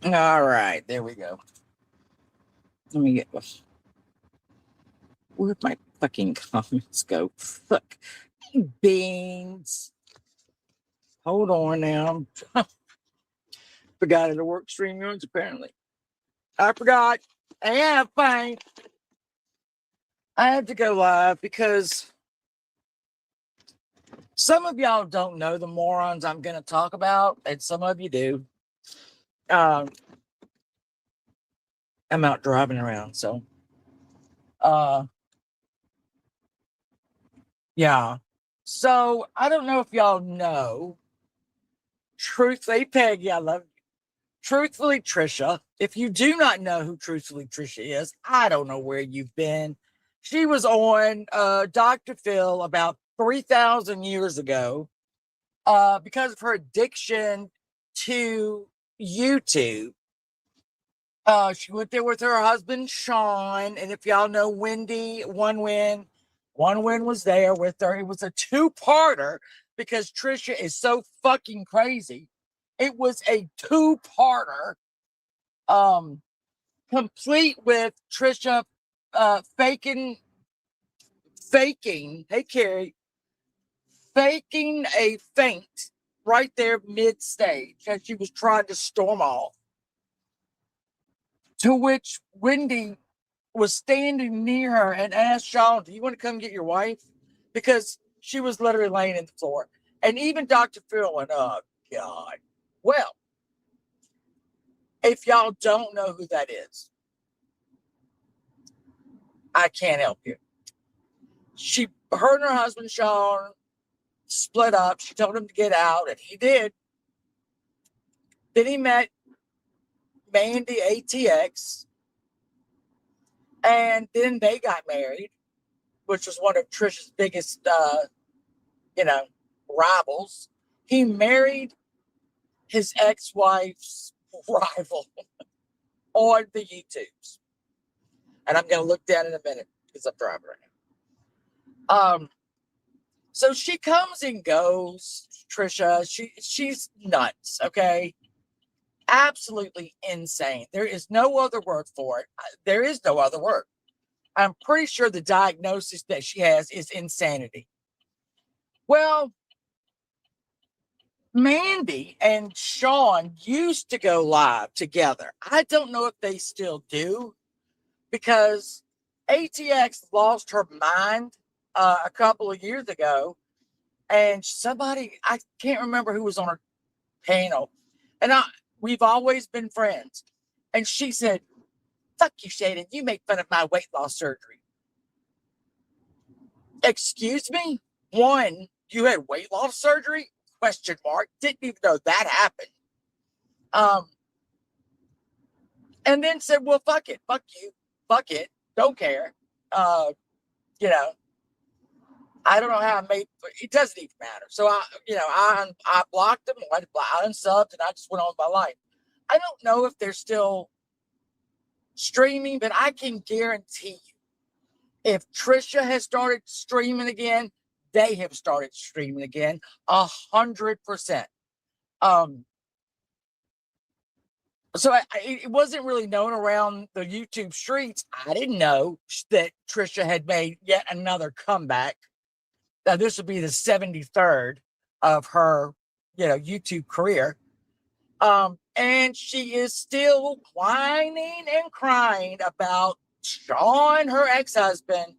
All right, there we go. Let me get where'd my fucking comments go? Fuck beans. Hold on now. Forgot how to work StreamYards apparently. I forgot. Yeah, fine. I had to go live because some of y'all don't know the morons I'm going to talk about, and some of you do. Um, I'm out driving around, so uh, yeah. So I don't know if y'all know. Truthfully, Peggy, I love you. Truthfully, Trisha. If you do not know who Truthfully Trisha is, I don't know where you've been. She was on Dr. Phil about 3,000 years ago because of her addiction to YouTube. She went there with her husband, Sean. And if y'all know Wendy, One Win was there with her. It was a two-parter because Trisha is so fucking crazy. It was a two-parter, um, complete with Trisha faking, hey Carrie, faking a faint right there mid-stage as she was trying to storm off. To which Wendy was standing near her and asked Sean, "Do you want to come get your wife?" Because she was literally laying in the floor. And even Dr. Phil went, "Oh, God." Well, if y'all don't know who that is, I can't help you. Her and her husband, Sean, split up. She told him to get out, and he did. Then he met Mandy ATX, and then they got married, which was one of Trisha's biggest, you know, rivals. He married his ex-wife's rival on the YouTubes. And I'm going to look down in a minute because I'm driving right now. So she comes and goes, Trisha. She's nuts, okay? Absolutely insane. There is no other word for it. There is no other word. I'm pretty sure the diagnosis that she has is insanity. Well, Mandy and Sean used to go live together. I don't know if they still do because ATX lost her mind a couple of years ago. And somebody, I can't remember who was on her panel. And we've always been friends. And she said, "Fuck you, Shaden. You make fun of my weight loss surgery." Excuse me? One, you had weight loss surgery? Question mark. Didn't even know that happened. Um, and then said, "Well, fuck it. Fuck you. Fuck it. Don't care." Uh, you know, I don't know how I made, but it doesn't even matter. So I blocked them, I unsubbed, and I just went on with my life. I don't know if they're still streaming, but I can guarantee you, if Trisha has started streaming again, they have started streaming again, 100%. Um, so it wasn't really known around the YouTube streets. I didn't know that Trisha had made yet another comeback. This would be the 73rd of her, YouTube career. And she is still whining and crying about Sean, her ex-husband,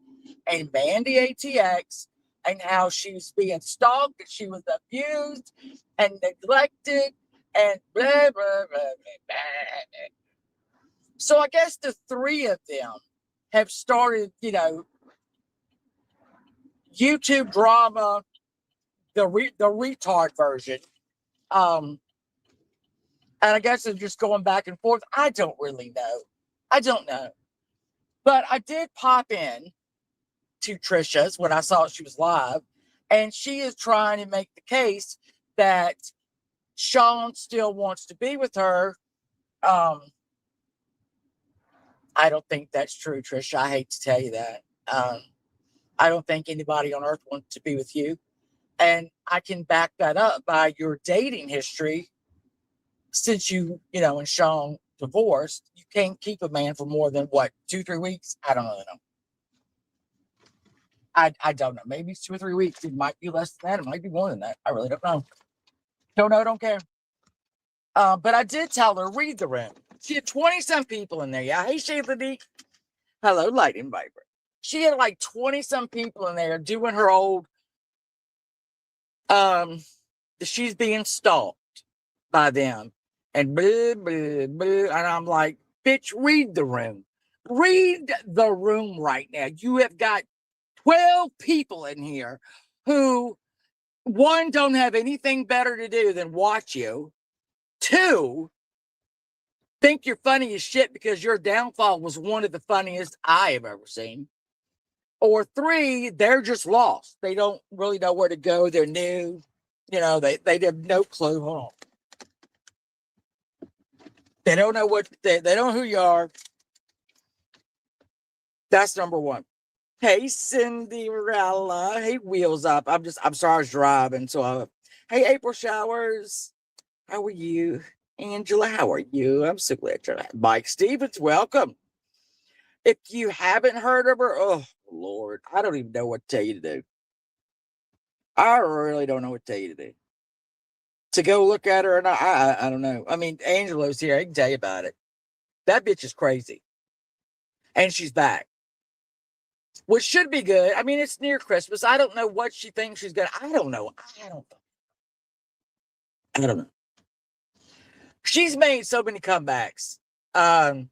and Mandy ATX, and how she was being stalked, and she was abused and neglected, and blah, blah, blah, blah. So I guess the three of them have started, YouTube drama, the retard version. Um, and I guess they're just going back and forth. I don't really know. I don't know. But I did pop in to Trisha's when I saw she was live, and she is trying to make the case that Sean still wants to be with her. Um, I don't think that's true, Trisha. I hate to tell you that. I don't think anybody on earth wants to be with you. And I can back that up by your dating history since and Sean divorced, you can't keep a man for more than what, 2-3 weeks? I don't really know. I don't know. Maybe it's 2 or 3 weeks. It might be less than that. It might be more than that. I really don't know. Don't know. Don't care. But I did tell her, read the room. She had 20-some people in there. Yeah. Hey, Sheila D. Hello, Lightning Viper. She had like 20-some people in there doing her old, she's being stalked by them. And blah, blah, blah. And I'm like, bitch, read the room. Read the room right now. You have got 12 people in here who, one, don't have anything better to do than watch you. Two, think you're funny as shit because your downfall was one of the funniest I have ever seen. Or three, they're just lost. They don't really know where to go. They're new. They have no clue. Hold on. They don't know they don't know who you are. That's number one. Hey, Cinderella. Hey, Wheels Up. I'm sorry I was driving. Hey, April Showers. How are you? Angela, how are you? I'm so glad you're back. Mike Stevens, welcome. If you haven't heard of her, oh, Lord, I don't even know what to tell you to do. I really don't know what to tell you to do. To go look at her or not, I don't know. I mean, Angela's here. I can tell you about it. That bitch is crazy. And she's back. Which should be good. I mean, it's near Christmas. I don't know what she thinks she's going to. I don't know. I don't know. She's made so many comebacks that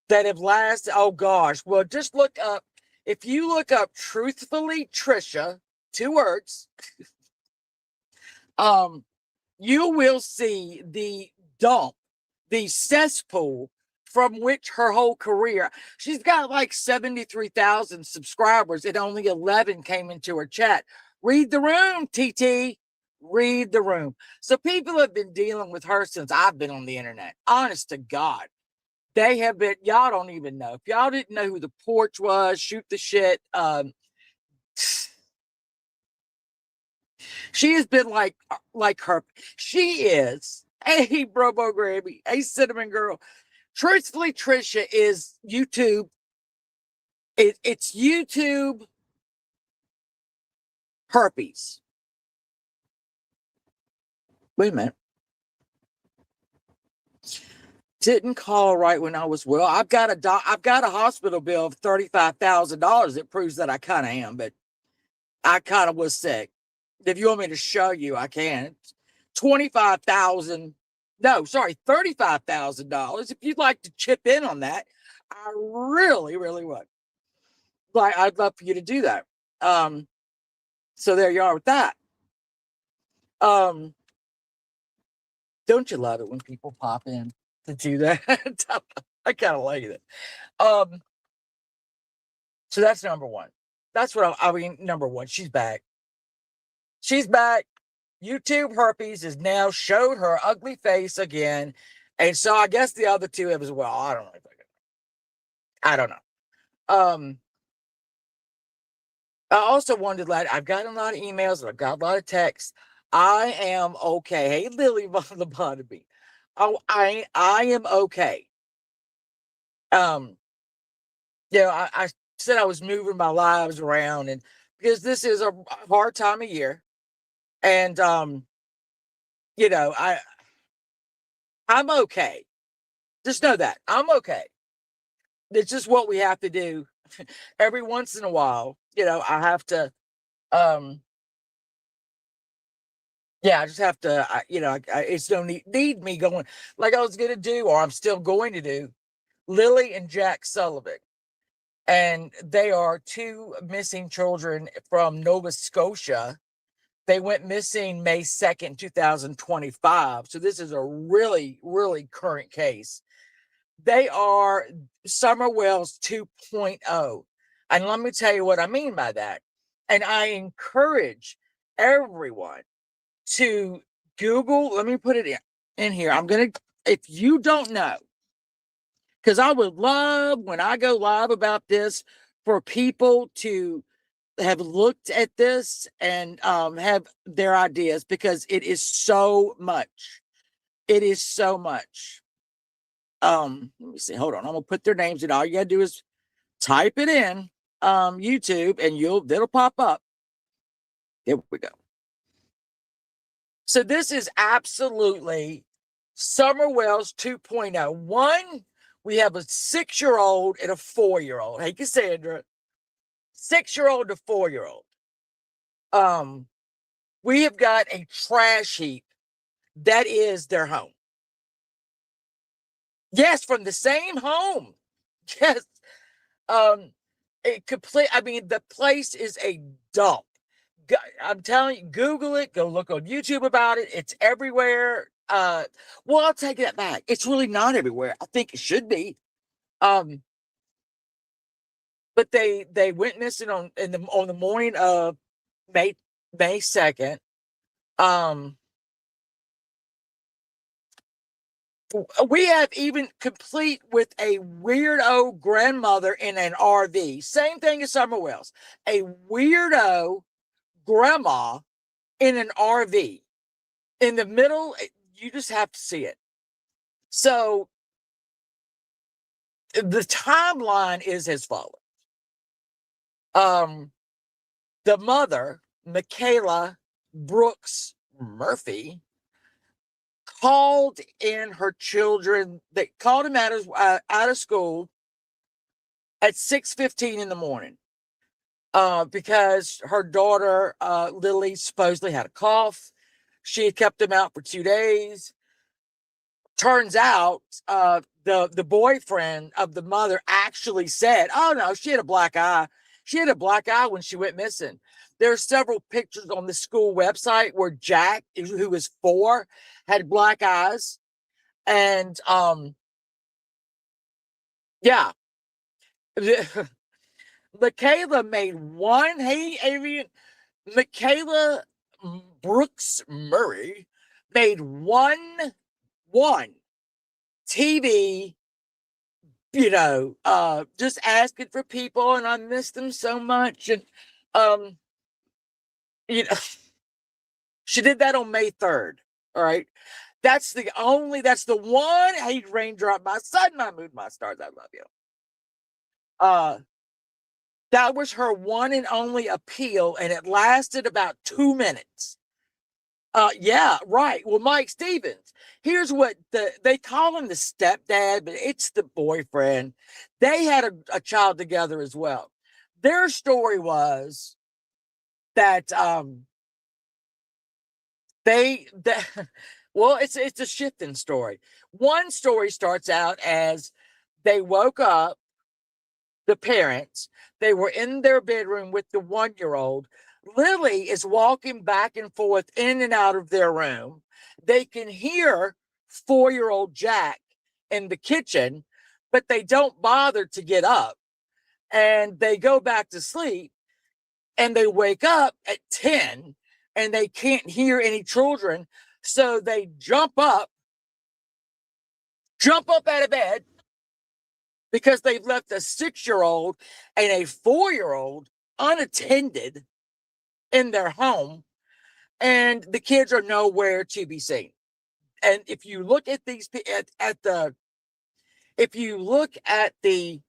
have lasted. Oh, gosh. Well, just look up. If you look up Truthfully Trisha, 2 words, you will see the dump, the cesspool from which her whole career. She's got like 73,000 subscribers and only 11 came into her chat. Read the room, TT. Read the room. So people have been dealing with her since I've been on the internet. Honest to God. They have been, y'all don't even know. If y'all didn't know who the porch was, shoot the shit. She has been like her. She is. Hey, Brobo Grammy. Hey, Cinnamon Girl. Truthfully, Trisha is YouTube. It's YouTube herpes. Wait a minute. Didn't call right when I was well. I've got a hospital bill of $35,000. It proves that I kind of am, but I kind of was sick. If you want me to show you, I can. $35,000. If you'd like to chip in on that, I really, really would. Like, I'd love for you to do that. So there you are with that. Don't you love it when people pop in to do that? I kind of like it. So that's number one. That's what I mean. Number one, she's back. She's back. YouTube herpes has now showed her ugly face again. And so I guess the other two have as well. I don't know. I don't know. I also wanted to I've gotten a lot of emails and I've got a lot of texts. I am okay. Hey, Lily von the Bonnaby. Oh, I am okay. I said I was moving my lives around, and because this is a hard time of year. And I'm okay. Just know that. I'm okay. It's just what we have to do every once in a while. I have to I just have to, it's no need me going like I was going to do, or I'm still going to do, Lily and Jack Sullivan. And they are 2 missing children from Nova Scotia. They went missing May 2nd, 2025. So this is a really, really current case. They are Summer Wells 2.0. And let me tell you what I mean by that. And I encourage everyone to Google. Let me put it in here. If you don't know, because I would love when I go live about this for people to have looked at this and have their ideas, because it is so much. It is so much. Let me see. Hold on. I'm gonna put their names in. All you gotta do is type it in YouTube and it'll pop up. Here we go. So this is absolutely Summer Wells 2.0. One, we have a 6-year-old and a 4-year-old. Hey, Cassandra, 6-year-old to 4-year-old. We have got a trash heap that is their home. Yes, from the same home. Yes. I mean, the place is a dump. I'm telling you, Google it, go look on YouTube about it. It's everywhere. Well, I'll take that back. It's really not everywhere. I think it should be. But they went missing on the morning of May 2nd. We have even complete with a weirdo grandmother in an RV. Same thing as Summer Wells. A weirdo grandma in an RV in the middle. You just have to see it. So the timeline is as follows. The mother, Michaela Brooks Murphy, called in her children. They called him out of school at 6:15 in the morning because her daughter, Lily, supposedly had a cough. She had kept him out for 2 days. Turns out the boyfriend of the mother actually said, oh, no, she had a black eye. She had a black eye when she went missing. There are several pictures on the school website where Jack, who was 4, had black eyes. And yeah. Michaela made one. Hey, Adrian. Michaela Brooks Murray made one TV, just asking for people, and I miss them so much. And she did that on May 3rd. All right. That's the one. Hey, raindrop, my sun, my moon, my stars, I love you. That was her one and only appeal, and it lasted about 2 minutes. Yeah, right. Well, Mike Stevens, here's what they call him, the stepdad, but it's the boyfriend. They had a child together as well. Their story was that well, it's a shifting story. One story starts out as they woke up, the parents, they were in their bedroom with the 1-year-old. Lily is walking back and forth in and out of their room. They can hear 4-year-old Jack in the kitchen, but they don't bother to get up. And they go back to sleep, and they wake up at 10 and they can't hear any children. So they jump up out of bed because they've left a 6-year-old and a 4-year-old unattended in their home, and the kids are nowhere to be seen. And if you look at these if you look at the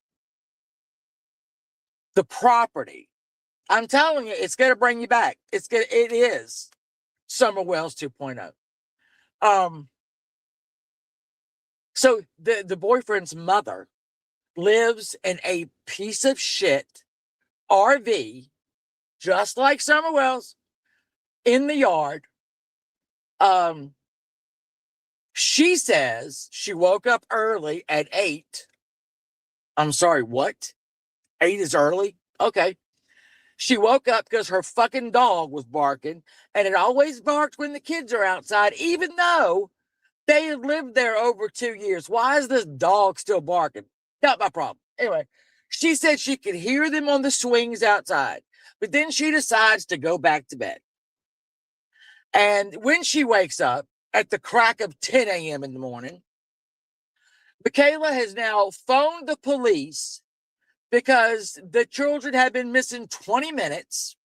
property, I'm telling you, it's going to bring you back. It is Summer Wells 2.0. So the boyfriend's mother lives in a piece of shit RV, just like Summer Wells, in the yard. She says she woke up early at 8. I'm sorry, what? 8 is early? Okay. She woke up because her fucking dog was barking, and it always barks when the kids are outside, even though they had lived there over 2 years. Why is this dog still barking? Not my problem. Anyway, she said she could hear them on the swings outside, but then she decides to go back to bed. And when she wakes up at the crack of 10 a.m. in the morning, Michaela has now phoned the police because the children have been missing 20 minutes.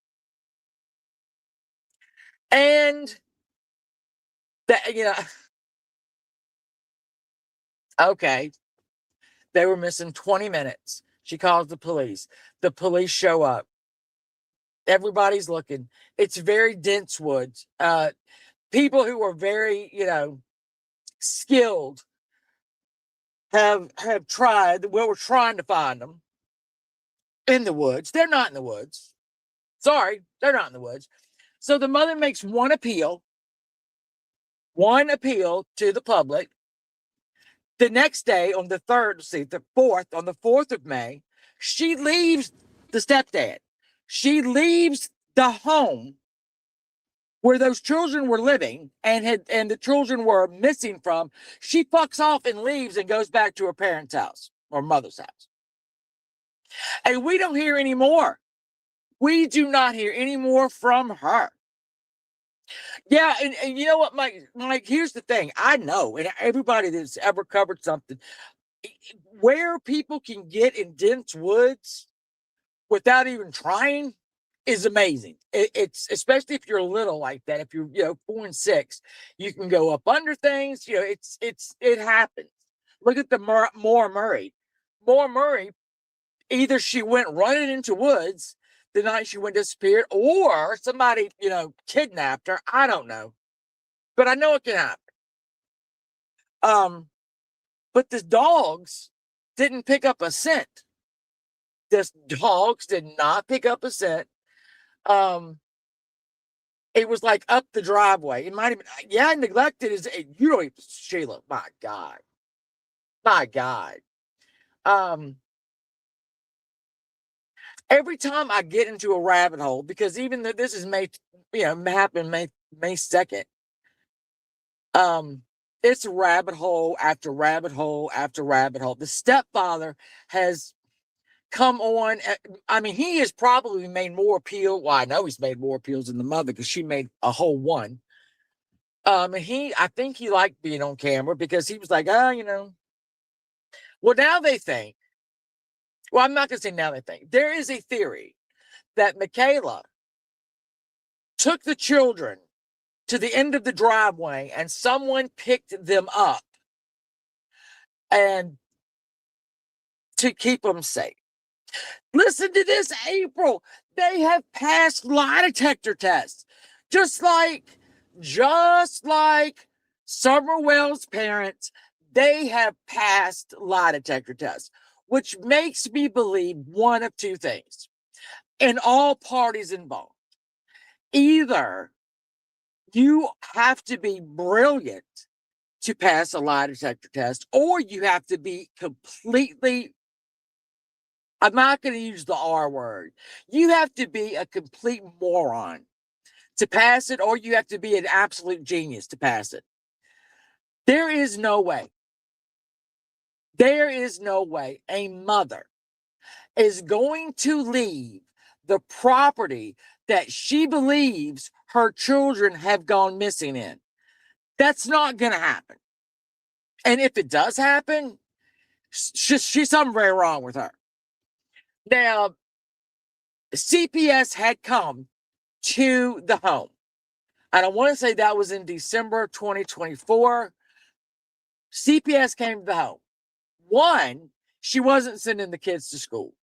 And that, Okay. They were missing 20 minutes. She calls the police. The police show up. Everybody's looking. It's very dense woods. People who are very, skilled have tried. Well, we're trying to find them in the woods. They're not in the woods. Sorry, they're not in the woods. So the mother makes one appeal to the public. The next day, on the 4th of May, she leaves the stepdad. She leaves the home where those children were living and the children were missing from. She fucks off and leaves and goes back to her parents' house or mother's house. And we don't hear any more. We do not hear any more from her. Yeah, and you know what, Mike, here's the thing. I know, and everybody that's ever covered something, where people can get in dense woods without even trying is amazing. It's especially if you're little like that. If you're 4 and 6, you can go up under things. It happens. Look at the Moore Murray. Moore Murray. Either she went running into woods the night she went disappeared, or somebody kidnapped her. I don't know, but I know it can happen. But the dogs didn't pick up a scent. The dogs did not pick up a scent. It was like up the driveway. It might have been, neglected is, you don't even, Sheila, my God. My God. Every time I get into a rabbit hole, because even though this is happened May 2nd, it's rabbit hole after rabbit hole after rabbit hole. The stepfather has come on. I mean, he has probably made more appeal. Well, I know he's made more appeals than the mother because she made a whole one. And I think he liked being on camera because he was like, well, now they think, well, I'm not going to say now they think. There is a theory that Michaela took the children to the end of the driveway and someone picked them up and to keep them safe. Listen to this, April. They have passed lie detector tests. Just like Summer Wells' parents, they have passed lie detector tests, which makes me believe one of two things in all parties involved. Either you have to be brilliant to pass a lie detector test, or you have to be completely, I'm not going to use the R word. You have to be a complete moron to pass it, or you have to be an absolute genius to pass it. There is no way a mother is going to leave the property that she believes her children have gone missing in. That's not going to happen. And if it does happen, she's something very wrong with her. Now, CPS had come to the home. And I want to say that was in December 2024. CPS came to the home. One, she wasn't sending the kids to school.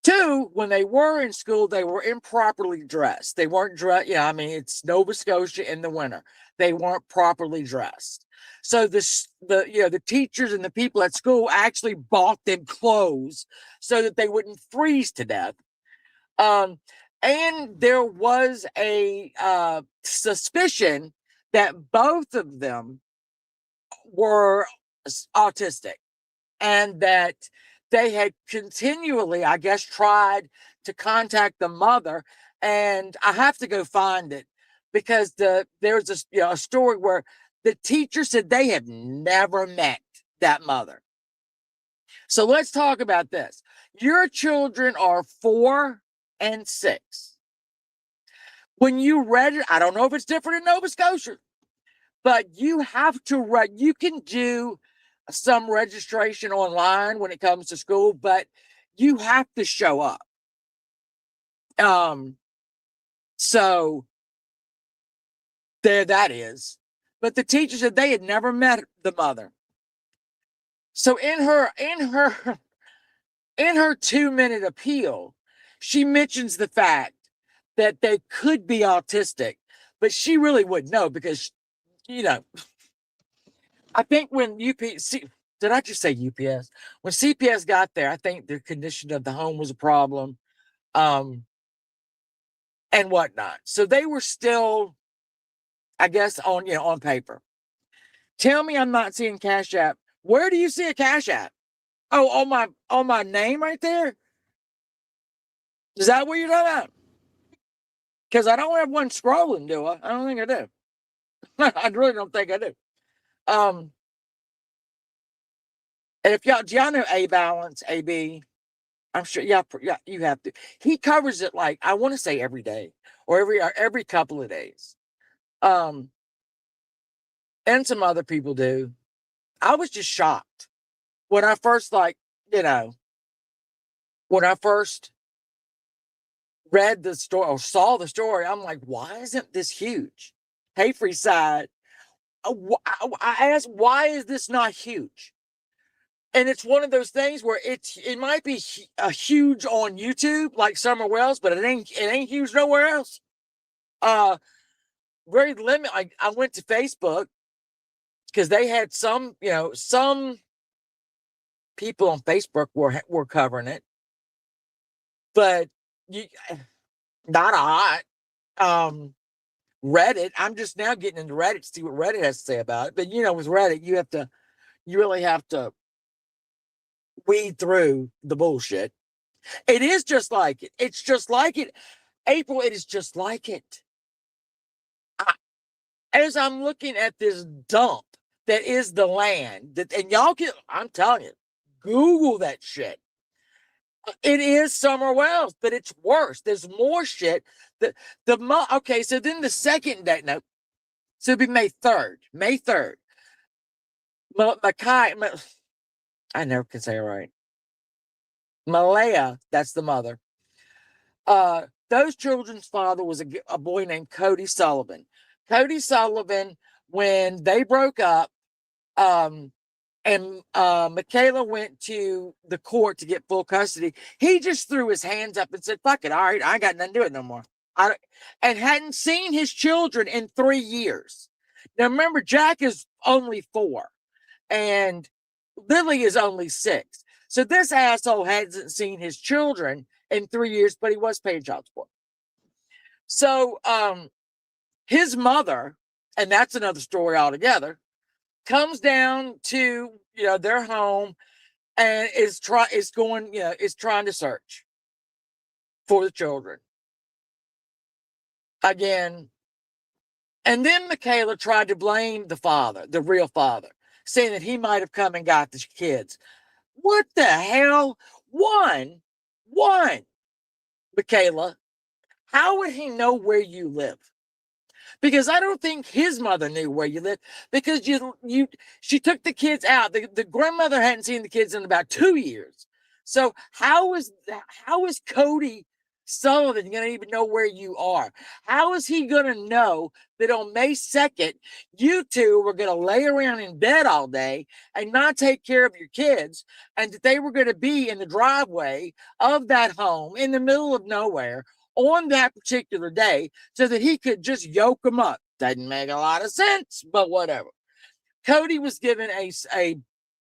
Two, when they were in school, they were improperly dressed. They weren't dressed. It's Nova Scotia in the winter. They weren't properly dressed. So the teachers and the people at school actually bought them clothes so that they wouldn't freeze to death. And there was a suspicion that both of them were autistic, and that they had continually, I guess, tried to contact the mother. And I have to go find it because there's a story where the teacher said they have never met that mother. So let's talk about this. Your children are 4 and 6. When you register, I don't know if it's different in Nova Scotia, but you have to you can do some registration online when it comes to school, but you have to show up. So there that is. But the teacher said they had never met the mother. So in her 2-minute appeal, she mentions the fact that they could be autistic, but she really wouldn't know because, you know, I think when UPS, did I just say UPS? When CPS got there, I think the condition of the home was a problem, um, and whatnot. So they were still, I guess, on paper. Tell me I'm not seeing Cash App. Where do you see a Cash App? Oh, on my name right there? Is that what you're talking about? Because I don't have one scrolling, do I? I don't think I do. I really don't think I do. Um, and if y'all do y'all know A Balance, AB? I'm sure, yeah, you have to. He covers it like I want to say every day or every couple of days. Um, and some other people do. I was just shocked when I first you know, when I first read the story or saw the story, I'm like, why isn't this huge? Hey, Free Side. I asked, why is this not huge? And it's one of those things where it might be a huge on YouTube like Summer Wells, but it ain't huge nowhere else. Uh, very limited. I went to Facebook because they had some people on Facebook were covering it, but you not a lot. Um, Reddit. I'm just now getting into Reddit to see what Reddit has to say about it. But with Reddit, you really have to weed through the bullshit. It is just like it. It's just like it. April, it is just like it. I, as I'm looking at this dump that is the land, and y'all I'm telling you, Google that shit. It is Summer Wells, but it's worse. There's more shit. Okay, so then the second day, no, so it'd be May 3rd. May 3rd. Makai, I never can say it right. Malaya, that's the mother. Those children's father was a boy named Cody Sullivan. Cody Sullivan, when they broke up, um, and Michaela went to the court to get full custody, he just threw his hands up and said, fuck it, all right, I ain't got nothing to do with it no more. And hadn't seen his children in 3 years. Now remember, Jack is only 4 and Lily is only 6. So this asshole hasn't seen his children in 3 years, but he was paying child support. So his mother, and that's another story altogether, comes down to their home and is trying to search for the children again. And then Michaela tried to blame the father, the real father, saying that he might have come and got the kids. What the hell? One, Michaela, how would he know where you live? Because I don't think his mother knew where you lived because she took the kids out. The grandmother hadn't seen the kids in about 2 years. So how is Cody Sullivan going to even know where you are? How is he going to know that on May 2nd, you two were going to lay around in bed all day and not take care of your kids, and that they were going to be in the driveway of that home in the middle of nowhere on that particular day so that he could just yoke them up? Doesn't make a lot of sense, but whatever. Cody was given a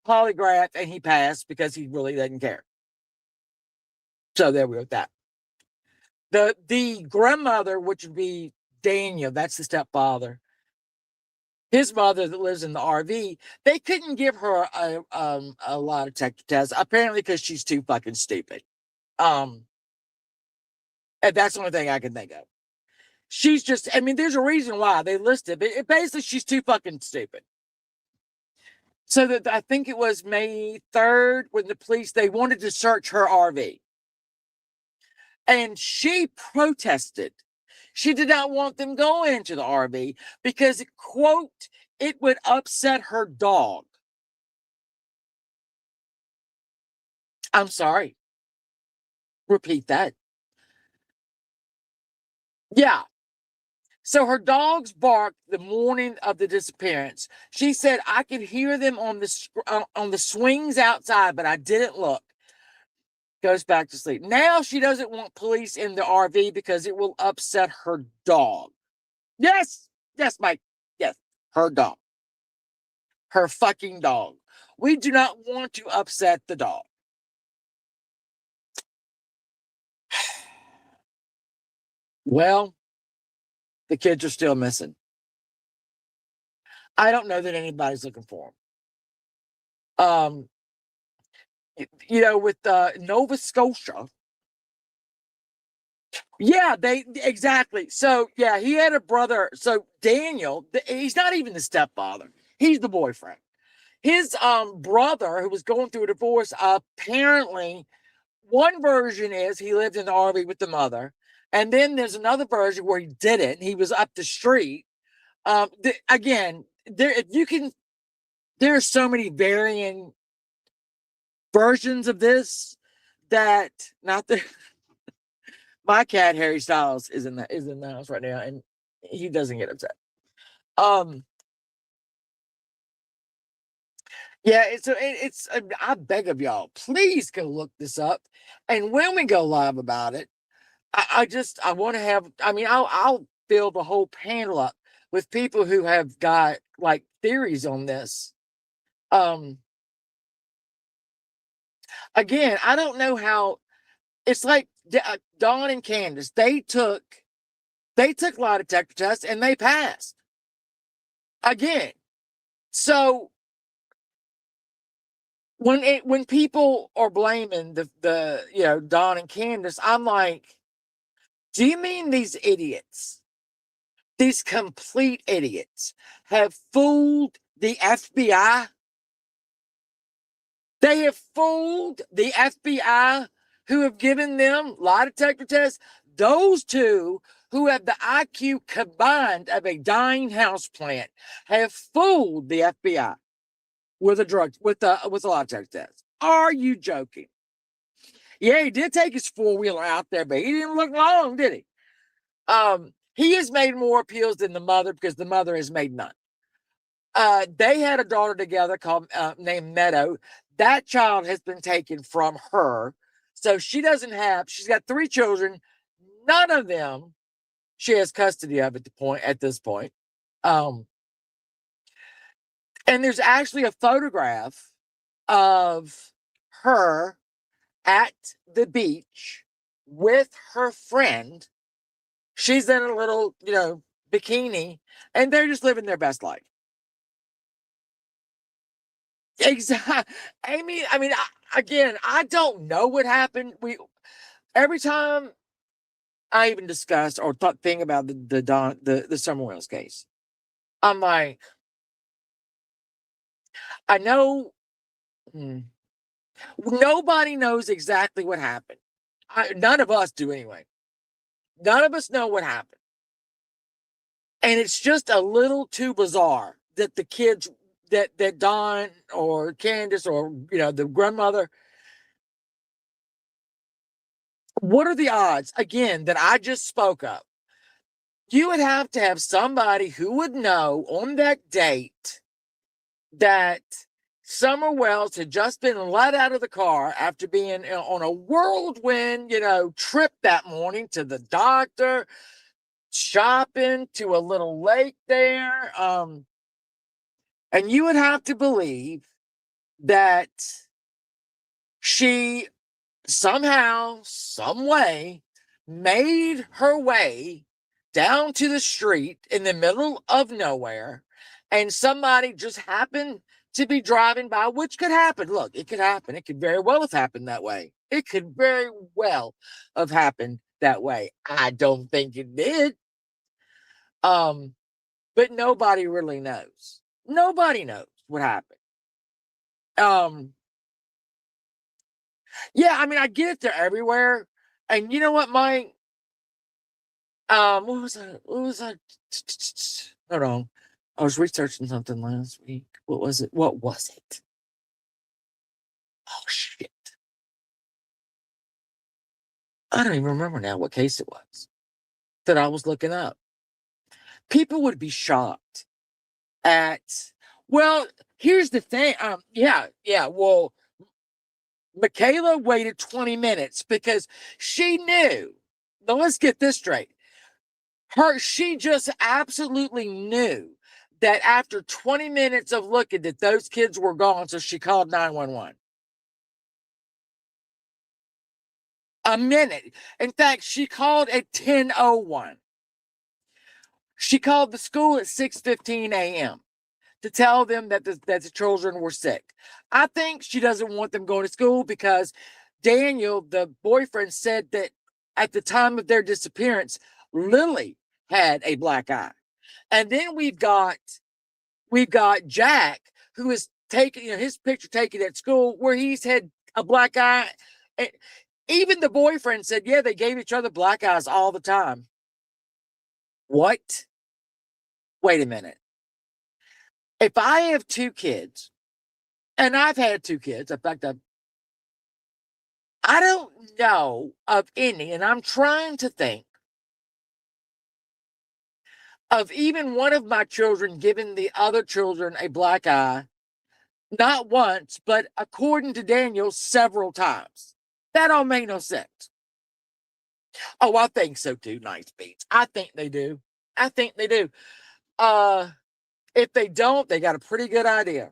polygraph and he passed because he really doesn't care. So there we go with that. The grandmother, which would be Daniel, that's the stepfather, his mother that lives in the RV, they couldn't give her a lot of tests, apparently because she's too fucking stupid. And that's the only thing I can think of. She's just, I mean, there's a reason why they listed, but basically she's too fucking stupid. So that I think it was May 3rd when the police, they wanted to search her RV. And she protested. She did not want them going into the RV because, quote, it would upset her dog. I'm sorry. Repeat that. Yeah. So her dogs barked the morning of the disappearance. She said, I could hear them on the swings outside, but I didn't look. Goes back to sleep. Now she doesn't want police in the RV because it will upset her dog. Yes, yes, Mike. Yes, her dog. Her fucking dog. We do not want to upset the dog. Well, the kids are still missing. I don't know that anybody's looking for them. With Nova Scotia. Yeah, they exactly. So yeah, he had a brother. So Daniel, he's not even the stepfather. He's the boyfriend. His brother, who was going through a divorce, apparently, one version is he lived in the RV with the mother, and then there's another version where he didn't. He was up the street. Again, there are so many varying versions of this that not the my cat Harry Styles is in the house right now, and he doesn't get upset. Yeah, I beg of y'all, please go look this up, and when we go live about it, I want to have. I mean, I'll fill the whole panel up with people who have got like theories on this. Again, I don't know how. It's like Dawn and Candace. They took lie detector tests and they passed. Again, so when people are blaming the Dawn and Candace, I'm like, do you mean these idiots, these complete idiots, have fooled the FBI? They have fooled the FBI, who have given them lie detector tests. Those two who have the IQ combined of a dying houseplant have fooled the FBI with a lie detector test. Are you joking? Yeah, he did take his four-wheeler out there, but he didn't look long, did he? He has made more appeals than the mother because the mother has made none. They had a daughter together named Meadow. That child has been taken from her. So she's got 3 children. None of them she has custody of at this point. And there's actually a photograph of her at the beach with her friend. She's in a little, bikini, and they're just living their best life. Exactly. Again, I don't know what happened. Every time I even discussed or think about the Summer Wells case, I'm like, I know nobody knows exactly what happened. None of us do anyway. None of us know what happened. And it's just a little too bizarre that the kids that Dawn or Candace or the grandmother, what are the odds again that I just spoke of? You would have to have somebody who would know on that date that Summer Wells had just been let out of the car after being on a whirlwind, trip that morning to the doctor, shopping, to a little lake there. And you would have to believe that she somehow, some way, made her way down to the street in the middle of nowhere, and somebody just happened to be driving by, which could happen. Look, it could happen. It could very well have happened that way. It could very well have happened that way. I don't think it did. But nobody really knows. Nobody knows what happened. Yeah, I mean, I get it. They're everywhere. And you know what, Mike? What was that? Hold on. I was researching something last week. What was it? What was it? Oh shit. I don't even remember now what case it was that I was looking up. people would be shocked at, well, here's the thing. Yeah. Well, Michaela waited 20 minutes because she knew. Now let's get this straight. She just absolutely knew that after 20 minutes of looking that those kids were gone, so she called 911. A minute. In fact, she called at 10:01. She called the school at 6:15 a.m. to tell them that the children were sick. I think she doesn't want them going to school because Daniel, the boyfriend, said that at the time of their disappearance, Lily had a black eye. And then we've got Jack, who is taking, his picture taken at school where he's had a black eye. And even the boyfriend said, yeah, they gave each other black eyes all the time. What? Wait a minute. If I have two kids, and I've had two kids, in fact, I don't know of any, and I'm trying to think of even one of my children giving the other children a black eye, not once, but according to Daniel, several times. That don't make no sense. Oh, I think so too, Nice Beats. I think they do. I think they do. If they don't, they got a pretty good idea.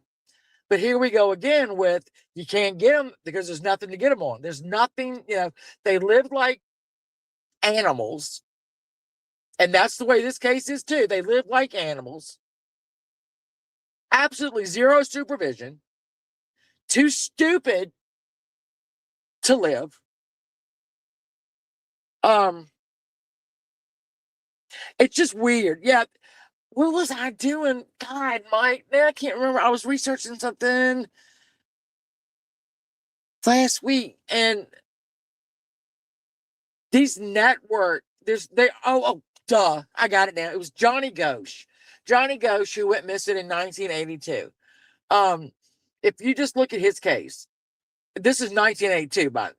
But here we go again with you can't get them because there's nothing to get them on. There's nothing, they live like animals. And that's the way this case is too. They live like animals. Absolutely zero supervision. Too stupid to live. It's just weird. Yeah. What was I doing? God, Mike, I can't remember. I was researching something last week, and these network, duh, I got it now. It was Johnny Ghosh. Johnny Ghosh, who went missing in 1982. If you just look at his case, this is 1982, but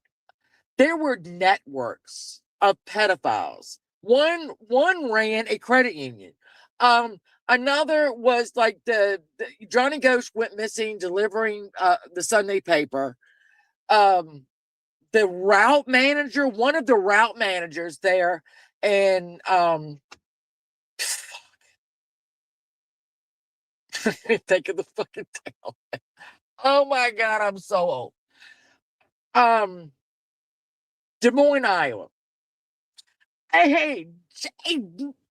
there were networks of pedophiles. One ran a credit union. Another was like the Johnny Ghost went missing delivering the Sunday paper. The route manager, one of the route managers there, and think of the fucking town. Oh my God, I'm so old. Des Moines, Iowa. Hey,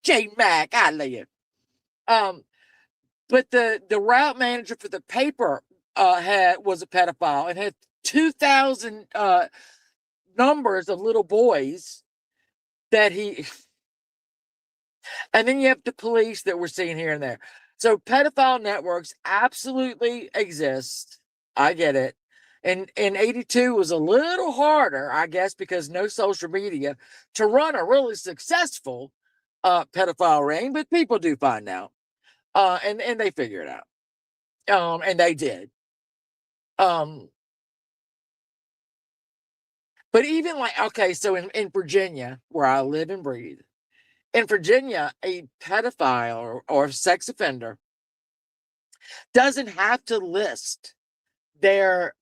J Mac, I love you. But the route manager for the paper was a pedophile and had 2,000 numbers of little boys that he. And then you have the police that we're seeing here and there. So pedophile networks absolutely exist. I get it. And in 82 was a little harder, I guess, because no social media to run a really successful pedophile ring, but people do find out. And they figure it out. And they did. But even like, okay, so in Virginia, where I live and breathe, in Virginia, a pedophile or sex offender doesn't have to list their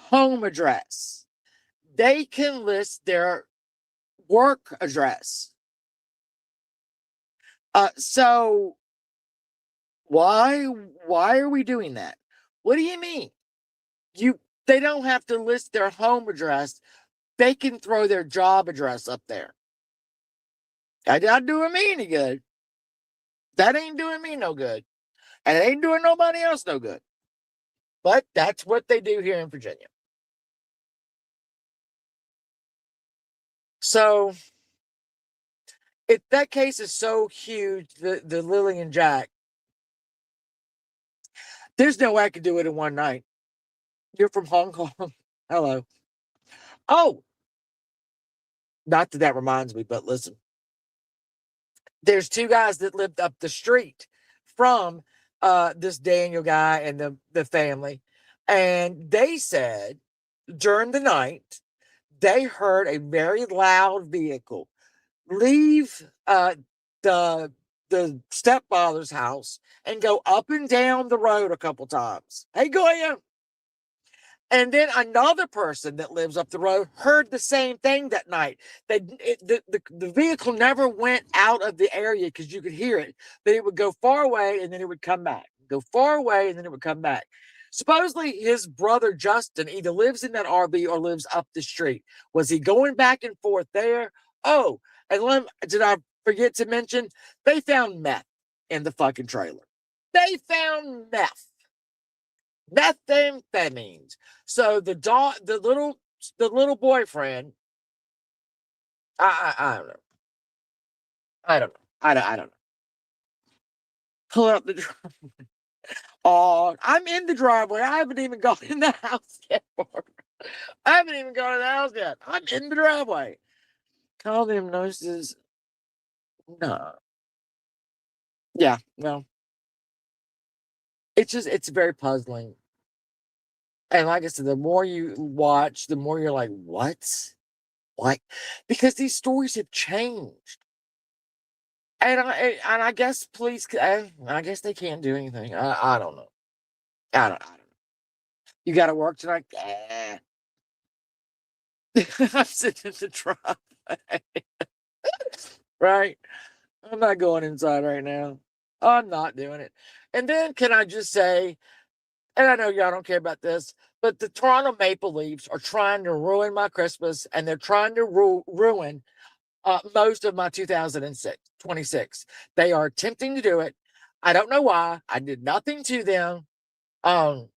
home address. They can list their work address. So why are we doing that? What do you mean? They don't have to list their home address. They can throw their job address up there. That's not doing me any good. That ain't doing me no good. And it ain't doing nobody else no good. But that's what they do here in Virginia. So if that case is so huge, the Lily and Jack, there's no way I could do it in one night. You're from Hong Kong. Hello. Oh, not that reminds me, but listen. There's two guys that lived up the street from this Daniel guy and the family. And they said during the night, they heard a very loud vehicle leave the the stepfather's house and go up and down the road a couple times. Hey, Goya. And then another person that lives up the road heard the same thing that night. The vehicle never went out of the area because you could hear it, but it would go far away and then it would come back. Go far away and then it would come back. Supposedly his brother Justin either lives in that RV or lives up the street. Was he going back and forth there? Oh, and did I forget to mention they found meth in the fucking trailer? They found meth. Methamphetamines. So the little boyfriend, I don't know. I don't know. I don't know. Pull out the driveway. Oh, I'm in the driveway. I haven't even gone in the house yet. I haven't even gone in the house yet. I'm in the driveway. Call them nurses. No. Yeah, well, it's very puzzling. And like I said, the more you watch, the more you're like, what? What? Because these stories have changed. And I guess police, I guess they can't do anything. I don't know. I don't know. You got to work tonight? I'm sitting in the driveway. Right? I'm not going inside right now. I'm not doing it. And then can I just say, and I know y'all don't care about this, but the Toronto Maple Leafs are trying to ruin my Christmas, and they're trying to ruin most of my 2026. They are attempting to do it. I don't know why. I did nothing to them. Um,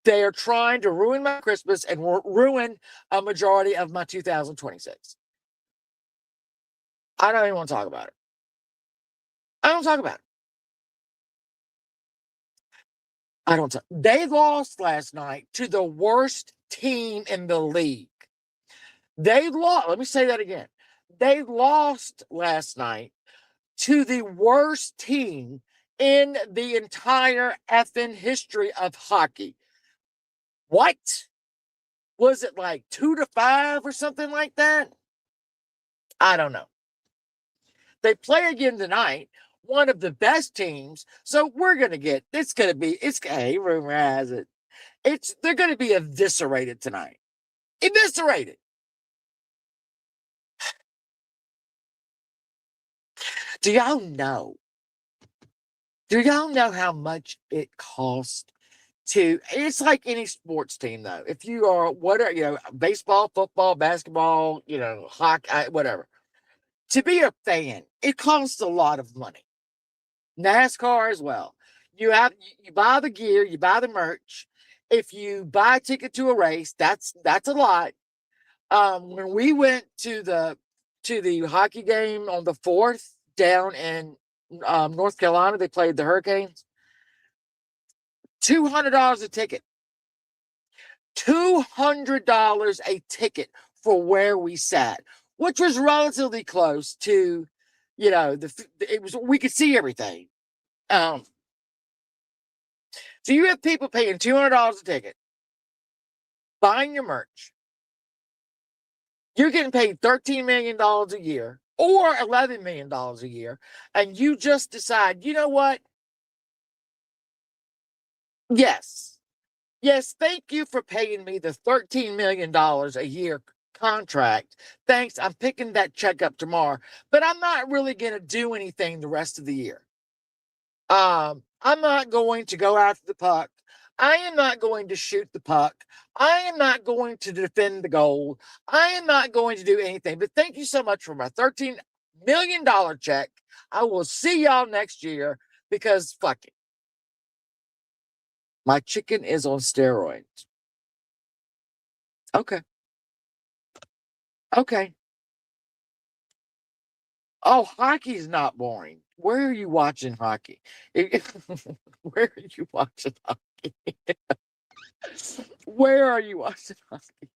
they are trying to ruin my Christmas and ruin a majority of my 2026. I don't even want to talk about it. I don't talk about it. I don't. They lost last night to the worst team in the league. They lost. Let me say that again. They lost last night to the worst team in the entire effing history of hockey. What? Was it like 2-5 or something like that? I don't know. They play again tonight, one of the best teams. So we're going to get, hey, rumor has it, they're going to be eviscerated tonight. Eviscerated. Do y'all know? Do y'all know how much it costs it's like any sports team, though. If you are, whatever, baseball, football, basketball, hockey, whatever. To be a fan, it costs a lot of money. NASCAR as well. You buy the gear, you buy the merch. If you buy a ticket to a race, that's a lot. When we went to the hockey game on the 4th down in North Carolina, they played the Hurricanes. $200 a ticket. $200 a ticket for where we sat, which was relatively close to, we could see everything. So you have people paying $200 a ticket, buying your merch. You're getting paid $13 million a year or $11 million a year, and you just decide, you know what? Yes, thank you for paying me the $13 million a year contract. Thanks, I'm picking that check up tomorrow, but I'm not really going to do anything the rest of the year. I'm not going to go after the puck. I am not going to shoot the puck. I am not going to defend the goal. I am not going to do anything. But thank you so much for my $13 million check. I will see y'all next year because fuck it. My chicken is on steroids. Okay. Okay. Oh, hockey's not boring. Where are you watching hockey? Where are you watching hockey? Where are you watching hockey?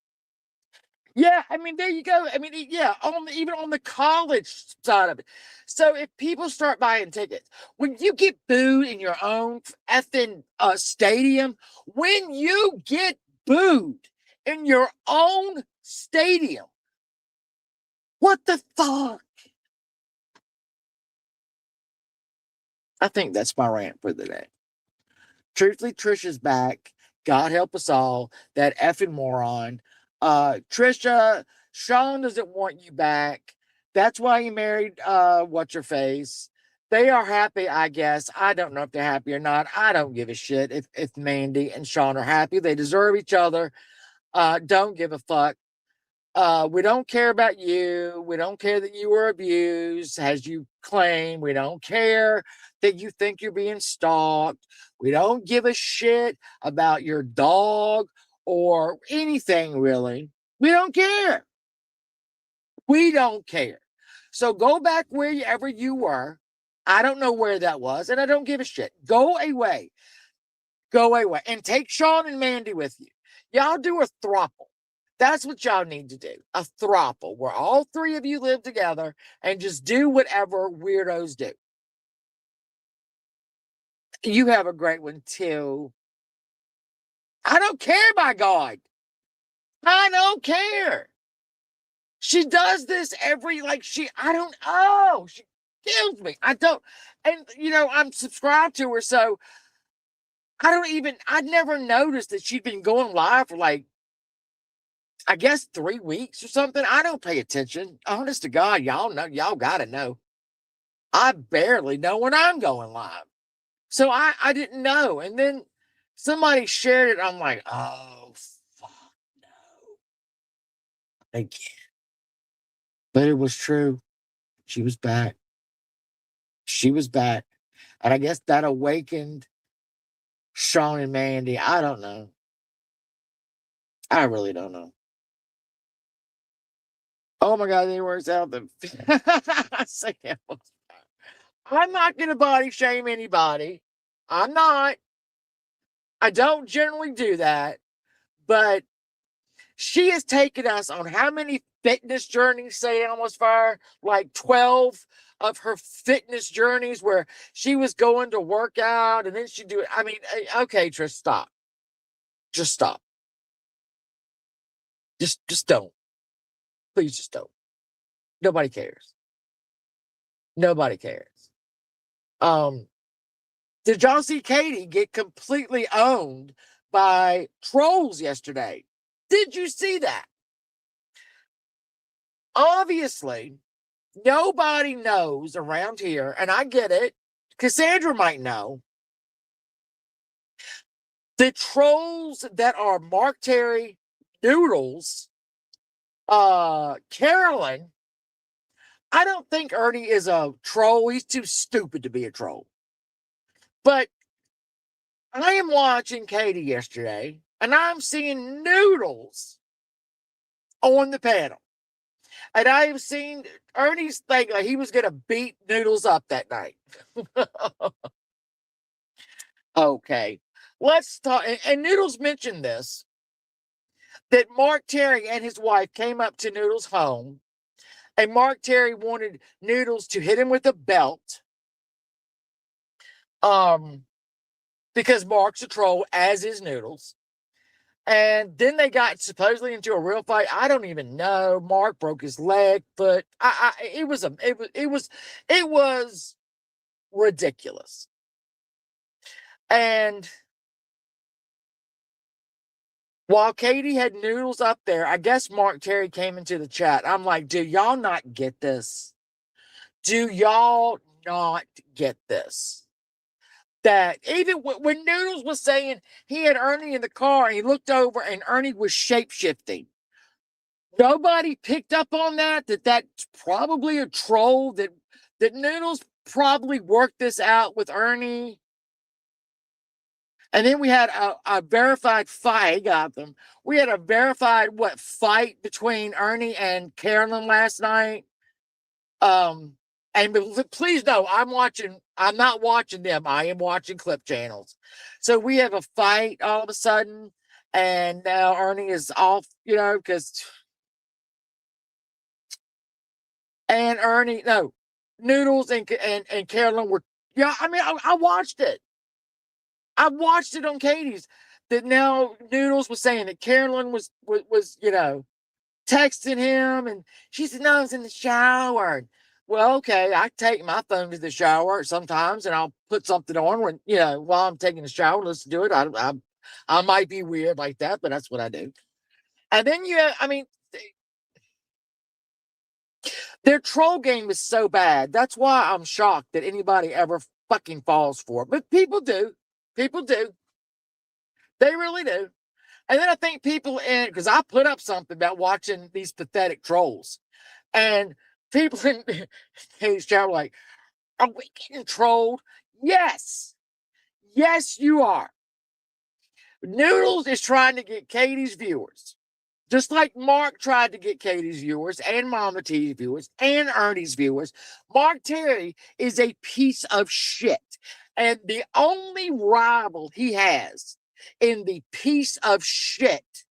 Yeah, I mean, there you go. I mean, yeah, even on the college side of it. So if people start buying tickets, when you get booed in your own effing stadium, when you get booed in your own stadium, what the fuck? I think that's my rant for the day. Truthfully, Trisha's back. God help us all. That effing moron. Trisha, Sean doesn't want you back. That's why he married what's her face. They are happy, I guess. I don't know if they're happy or not. I don't give a shit if Mandy and Sean are happy. They deserve each other. Don't give a fuck. We don't care about you. We don't care that you were abused, as you claim. We don't care that you think you're being stalked. We don't give a shit about your dog or anything, really. We don't care. We don't care. So go back wherever you were. I don't know where that was, and I don't give a shit. Go away. Go away. And take Sean and Mandy with you. Y'all do a throuple. That's what y'all need to do. A throuple where all three of you live together and just do whatever weirdos do. You have a great one too. I don't care, by God. I don't care. She does this I don't know. She kills me. I don't, and I'm subscribed to her, so I'd never noticed that she'd been going live for I guess 3 weeks or something. I don't pay attention. Honest to God, y'all know, y'all gotta know. I barely know when I'm going live. So I didn't know. And then somebody shared it. I'm like, oh, fuck no. Again. But it was true. She was back. She was back. And I guess that awakened Sean and Mandy. I don't know. I really don't know. Oh my God, they works out the I'm not going to body shame anybody. I'm not. I don't generally do that. But she has taken us on how many fitness journeys, say Almost Fire? Like 12 of her fitness journeys where she was going to work out and then she'd do it. I mean, okay, Trish, stop. Just stop. Just don't. Please just don't. Nobody cares. Nobody cares. Did y'all see Katie get completely owned by trolls yesterday? Did you see that? Obviously, nobody knows around here, and I get it. Cassandra might know. The trolls that are Mark Terry, Noodles, Carolyn. I don't think Ernie is a troll. He's too stupid to be a troll. But I am watching Katie yesterday, and I'm seeing Noodles on the panel. And I have seen Ernie's thing like he was going to beat Noodles up that night. Okay. Let's talk. And Noodles mentioned this, that Mark Terry and his wife came up to Noodles' home, and Mark Terry wanted Noodles to hit him with a belt. Because Mark's a troll, as is Noodles. And then they got supposedly into a real fight. I don't even know. Mark broke his leg, but it was ridiculous. And while Katie had Noodles up there, I guess Mark Terry came into the chat. I'm like, do y'all not get this? Do y'all not get this? That even when Noodles was saying he had Ernie in the car and he looked over and Ernie was shape-shifting, nobody picked up on that's probably a troll, that Noodles probably worked this out with Ernie. And then we had a verified fight. Got them. We had a verified fight between Ernie and Carolyn last night. And please know, I'm not watching them. I am watching clip channels. So we have a fight all of a sudden, and now Ernie is off, because. And Noodles and Carolyn were, yeah, I mean, I watched it. I watched it on Katie's. That now Noodles was saying that Carolyn was texting him, and she said, no, I was in the shower. Well, okay, I take my phone to the shower sometimes, and I'll put something on when while I'm taking a shower. Let's do it. I might be weird like that, but that's what I do. And then I mean, their troll game is so bad. That's why I'm shocked that anybody ever fucking falls for it. But people do. People do. They really do. And then I think people because I put up something about watching these pathetic trolls, and people in his chat were like, "Are we getting trolled?" Yes, yes, you are. Noodles is trying to get Katie's viewers, just like Mark tried to get Katie's viewers and Mama T's viewers and Ernie's viewers. Mark Terry is a piece of shit, and the only rival he has in the piece of shit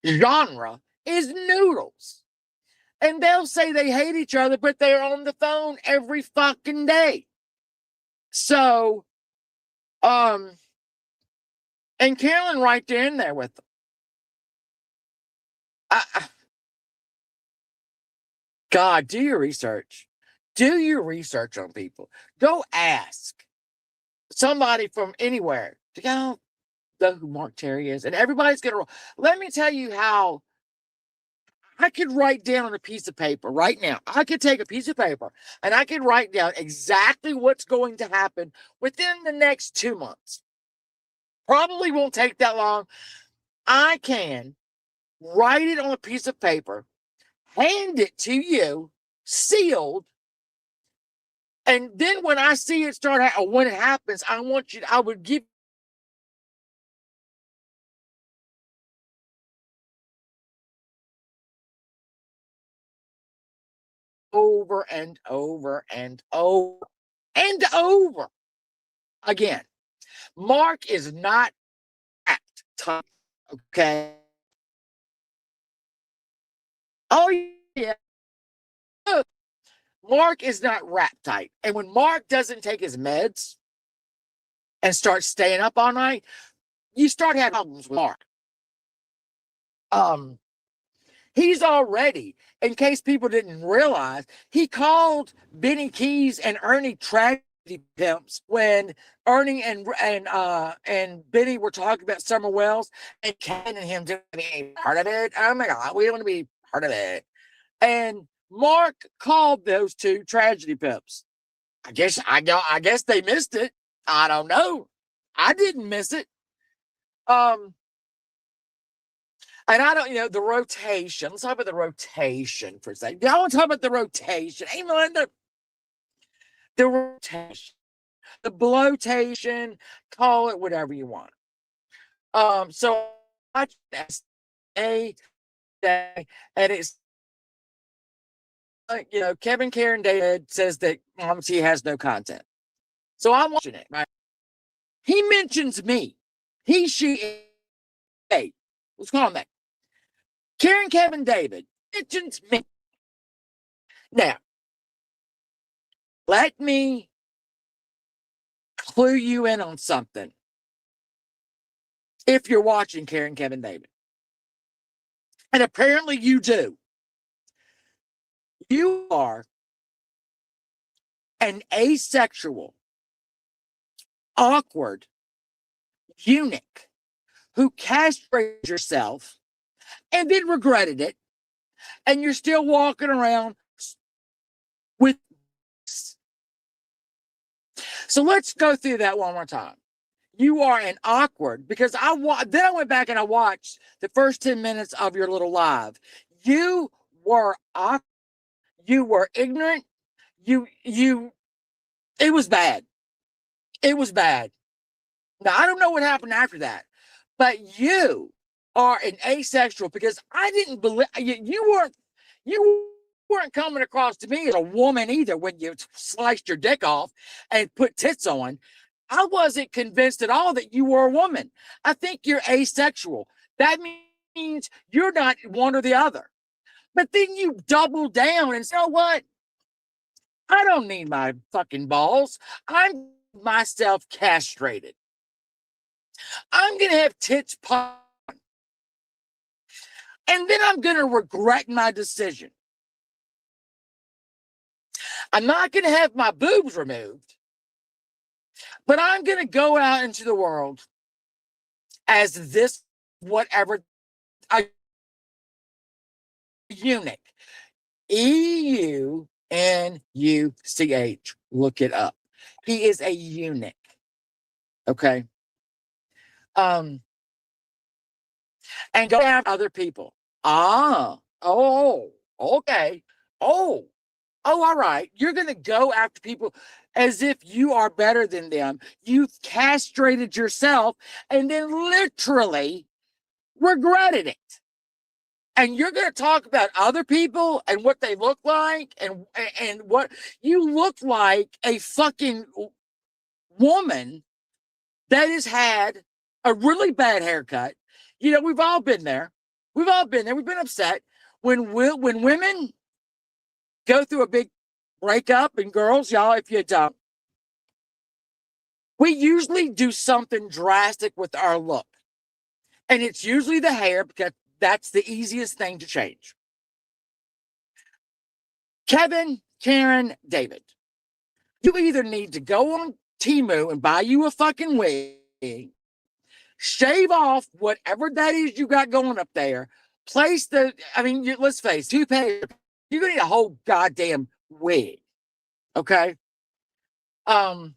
genre is Noodles. And they'll say they hate each other, but they're on the phone every fucking day. So, and Carolyn right there in there with them. God, do your research. Do your research on people. Go ask somebody from anywhere to go know who Mark Terry is. And everybody's going to roll. Let me tell you how I could write down on a piece of paper right now. I could take a piece of paper and I could write down exactly what's going to happen within the next 2 months. Probably won't take that long. I can write it on a piece of paper, hand it to you, sealed, and then when I see it or when it happens, I would give over and over and over and over again. Mark is not that type, okay? Oh, yeah. Mark is not rap type. And when Mark doesn't take his meds and starts staying up all night, you start having problems with Mark. He's already, in case people didn't realize, he called Benny Keys and Ernie tragedy pimps when Ernie and Benny were talking about Summer Wells, and Ken and him to be part of it. Oh my God, we don't want to be part of it. And Mark called those two tragedy pimps. I guess they missed it. I don't know. I didn't miss it. Um, and I don't, the rotation. Let's talk about the rotation for a second. I want to talk about the rotation. Ain't the rotation, the bloatation, call it whatever you want. So I a day, and it's Kevin Karen David says that Mom T has no content. So I'm watching it, right? He mentions me. He, she, hey, let's call him that. Karen Kevin David mentions me. Now, let me clue you in on something. If you're watching Karen Kevin David, and apparently you do, you are an asexual, awkward eunuch who castrated yourself and then regretted it, and you're still walking around with. So let's go through that one more time. You are an awkward, because then I went back and I watched the first 10 minutes of your little live. You were awkward. You were ignorant. It was bad. It was bad. Now, I don't know what happened after that, but you are an asexual, because I didn't believe you weren't coming across to me as a woman either when you sliced your dick off and put tits on. I wasn't convinced at all that you were a woman. I think you're asexual. That means you're not one or the other. But then you double down and say, you know what? I don't need my fucking balls. I'm myself castrated. I'm going to have tits pop. And then I'm going to regret my decision. I'm not going to have my boobs removed, but I'm going to go out into the world as this, whatever, a eunuch. EUNUCH. Look it up. He is a eunuch. Okay. And go after other people. Okay. All right. You're going to go after people as if you are better than them. You've castrated yourself and then literally regretted it. And you're going to talk about other people and what they look like and what you look like a fucking woman that has had a really bad haircut. You know, we've all been there. We've all been there. We've been upset when women go through a big breakup, and girls, y'all, if you don't, we usually do something drastic with our look. And it's usually the hair because that's the easiest thing to change. Kevin, Karen, David, you either need to go on Temu and buy you a fucking wig, shave off whatever that is you got going up there, let's face it, toupee, you're going to need a whole goddamn wig. Okay? And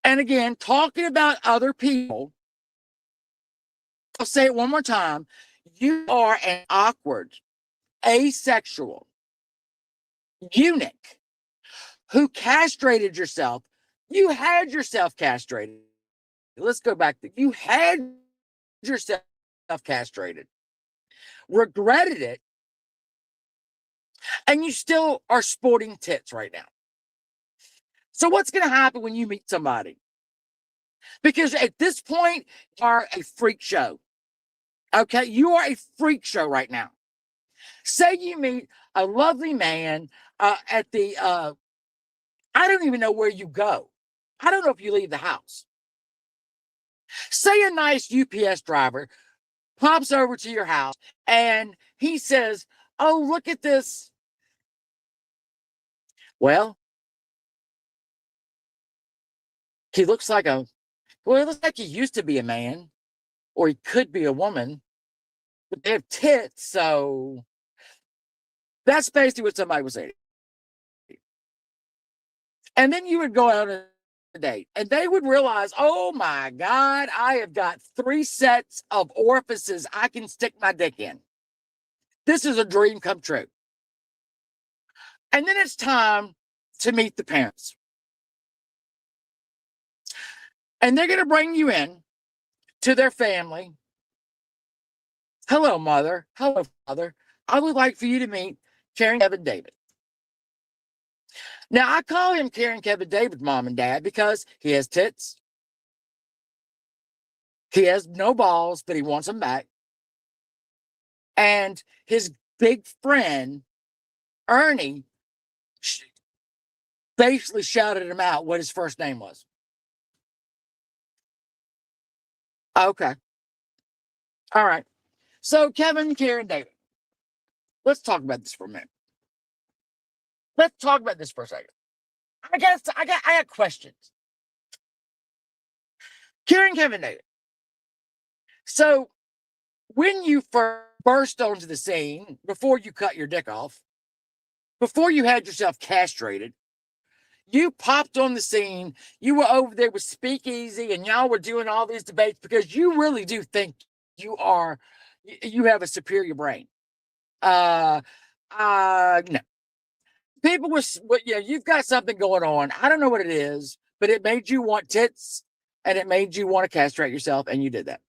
again, talking about other people, I'll say it one more time. You are an awkward, asexual eunuch who castrated yourself. You had yourself castrated. Let's go back. You had yourself castrated, regretted it, and you still are sporting tits right now. So what's going to happen when you meet somebody? Because at this point, you are a freak show. Okay? You are a freak show right now. Say you meet a lovely man at the, I don't even know where you go. I don't know if you leave the house. Say a nice UPS driver pops over to your house and he says, "Oh, look at this." Well, he looks like he looks like he used to be a man, or he could be a woman, but they have tits, so that's basically what somebody was saying. And then you would go out on a date, and they would realize, oh my God, I have got 3 sets of orifices I can stick my dick in. This is a dream come true. And then it's time to meet the parents. And they're going to bring you in to their family. Hello, mother. Hello, father. I would like for you to meet Karen, Kevin, David. Now, I call him Karen, Kevin, David, mom and dad, because he has tits. He has no balls, but he wants them back. And his big friend, Ernie, basically shouted him out what his first name was. Okay. All right. So, Kevin, Karen, David, let's talk about this for a minute. Let's talk about this for a second. I got questions. Karen, Kevin, David. So, when you first burst onto the scene, before you cut your dick off, before you had yourself castrated, you popped on the scene. You were over there with Speakeasy, and y'all were doing all these debates because you really do think you have a superior brain. No. People you've got something going on. I don't know what it is, but it made you want tits, and it made you want to castrate yourself, and you did that.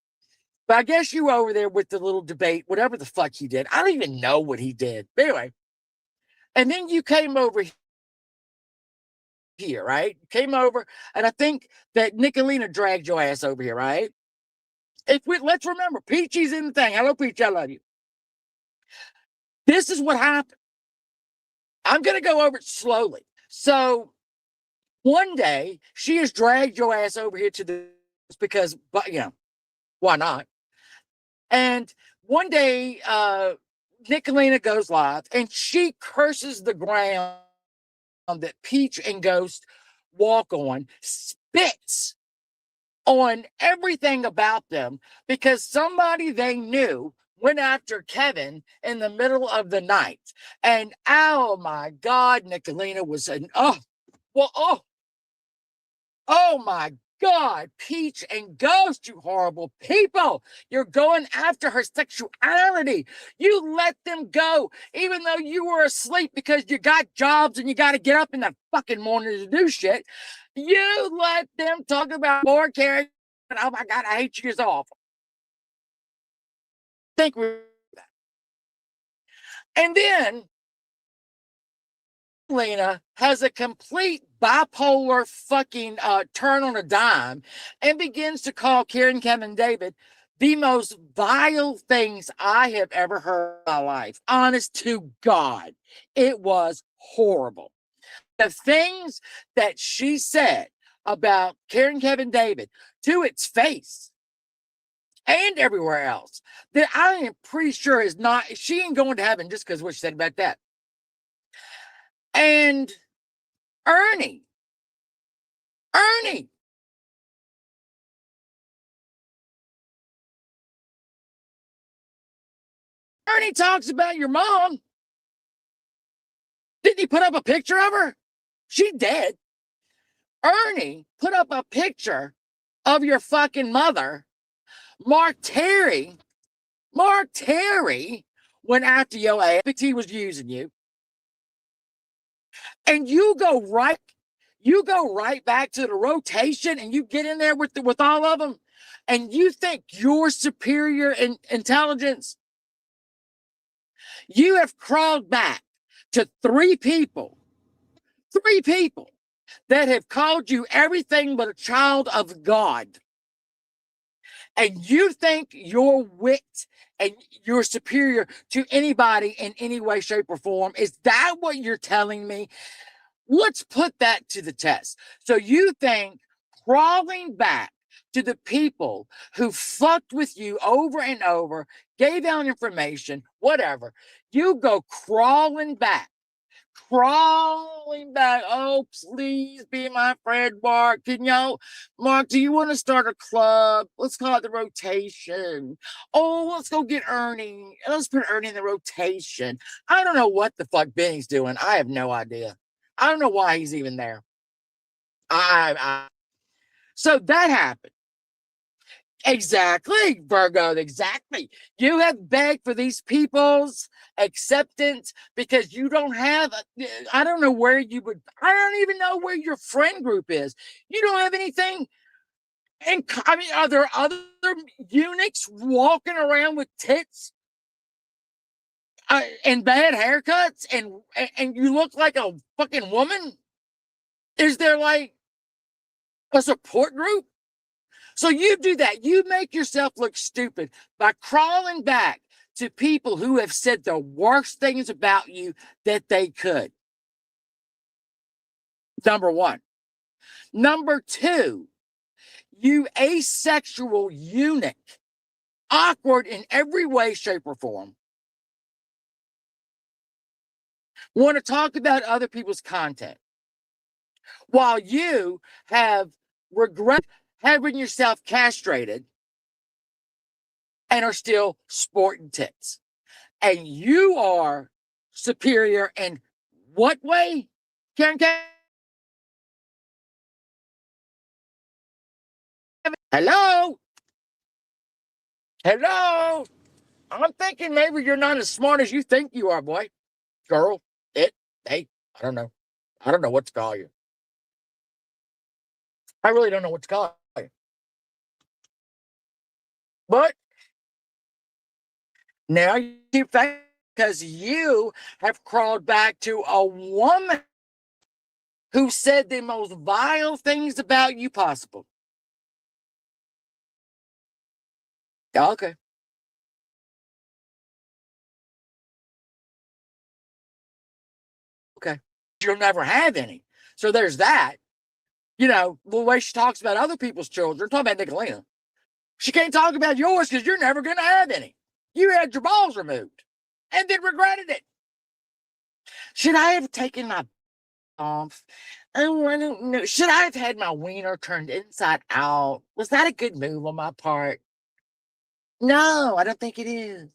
But I guess you were over there with the little debate, whatever the fuck he did. I don't even know what he did. But anyway, and then you came over here, right? You came over, and I think that Nicolina dragged your ass over here, right? Let's remember, Peachy's in the thing. Hello, Peach, I love you. This is what happened. I'm going to go over it slowly. So one day, she has dragged your ass over here to this because, but why not? And one day, Nicolina goes live and she curses the ground that Peach and Ghost walk on, spits on everything about them because somebody they knew went after Kevin in the middle of the night. And oh my God, Nicolina was oh my God, Peach and Ghost, you horrible people. You're going after her sexuality. You let them go, even though you were asleep because you got jobs and you got to get up in the fucking morning to do shit. You let them talk about more characters. Oh my God, I hate you. It's awful. Think we're and then Lena has a complete bipolar fucking turn on a dime and begins to call Karen, Kevin, David the most vile things I have ever heard in my life. Honest to God, it was horrible. The things that she said about Karen, Kevin, David to its face and everywhere else that I am pretty sure is not, she ain't going to heaven just because what she said about that. And Ernie. Ernie talks about your mom. Didn't he put up a picture of her? She dead. Ernie put up a picture of your fucking mother. Mark Terry went after your ass because he was using you. And you go right back to the rotation and you get in there with all of them and you think you're superior in intelligence. You have crawled back to three people that have called you everything but a child of God. And you think your wit and you're superior to anybody in any way, shape, or form. Is that what you're telling me? Let's put that to the test. So you think crawling back to the people who fucked with you over and over, gave out information, whatever, you go crawling back. Oh, please be my friend, Mark. Mark, do you want to start a club? Let's call it the rotation. Oh, let's go get Ernie. Let's put Ernie in the rotation. I don't know what the fuck Benny's doing. I have no idea. I don't know why he's even there. So that happened. Exactly, Virgo, exactly. You have begged for these people's acceptance because you don't have, I don't know where you would, I don't even know where your friend group is. You don't have anything. And I mean, are there other eunuchs walking around with tits and bad haircuts and you look like a fucking woman? Is there like a support group? So you do that. You make yourself look stupid by crawling back to people who have said the worst things about you that they could. Number one. Number two, you asexual eunuch, awkward in every way, shape, or form, want to talk about other people's content while you have regret having yourself castrated and are still sporting tits. And you are superior in what way, Karen? Hello? Hello? I'm thinking maybe you're not as smart as you think you are, boy. Girl, hey, I don't know. I don't know what to call you. I really don't know what to call you. But now you keep thinking because you have crawled back to a woman who said the most vile things about you possible. Okay. Okay. You'll never have any. So there's that. You know, the way she talks about other people's children, talking about Nicolina. She can't talk about yours because you're never going to have any. You had your balls removed. and then regretted it. Should I have taken my off? Oh, I don't know. Should I have had my wiener turned inside out? Was that a good move on my part? No, I don't think it is.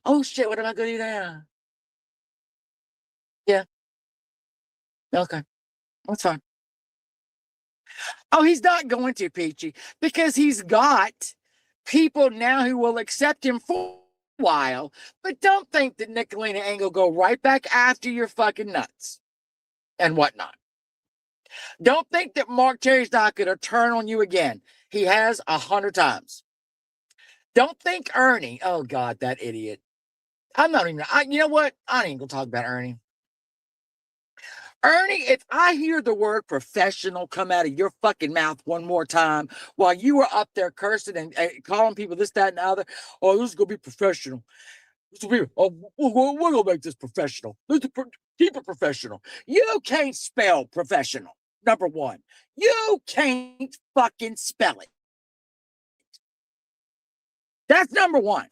Oh shit, what am I gonna do now? Yeah, okay. That's fine. Oh, he's not going to, Peachy, because he's got people now who will accept him for a while. But don't think that Nicolina ain't gonna go right back after your fucking nuts and whatnot. Don't think that Mark Cherry's not gonna turn on you again. He has 100 times. Don't think Ernie. Oh God, that idiot. I'm not even. You know what? I ain't gonna talk about Ernie. Ernie, if I hear the word professional come out of your fucking mouth one more time while you were up there cursing and calling people this, that, and the other, oh, this is going to be professional. This will be, oh, we're going to make this professional. Keep it professional. You can't spell professional, number one. You can't fucking spell it. That's number one.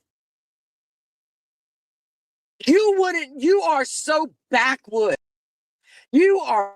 You are so backwoods. You are